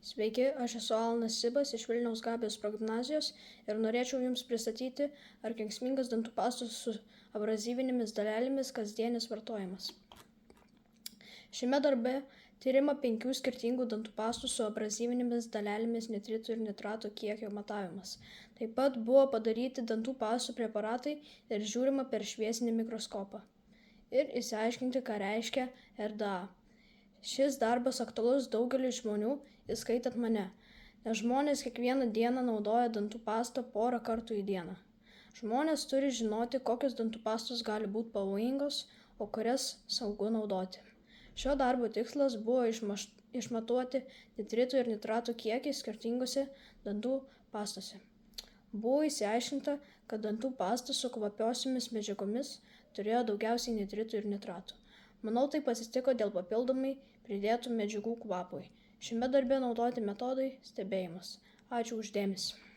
Sveiki, aš esu Alanas Sibas iš Vilniaus Gabijos progimnazijos ir norėčiau Jums pristatyti, ar kenksmingas dantų pastos su abrazyvinėmis dalelėmis kasdienis vartojimas. Šiame darbe tyrima 5 skirtingų dantų pastų su abrazyvinėmis dalelėmis nitritų ir nitratų kiekio matavimas. Taip pat buvo padaryti dantų pastų preparatai ir žiūrima per šviesinį mikroskopą. Ir išsiaiškinti, ką reiškia RDA. Šis darbas aktualus daugeliui žmonių, įskaitant mane, nes žmonės kiekvieną dieną naudoja dantų pastą porą kartų į dieną. Žmonės turi žinoti, kokios dantų pastos gali būti pavojingos, o kurias saugu naudoti. Šio darbo tikslas buvo išmatuoti nitritų ir nitratų kiekį skirtingose dantų pastose. Buvo išsiaiškinta, kad dantų pasta su kvapiosiomis medžiagomis turėjo daugiausiai nitritų ir nitratų. Manau, tai atsitiko dėl papildomai pridėtų medžiagų kvapui. Šiame darbe naudoti metodai stebėjimas. Ačiū už dėmesį.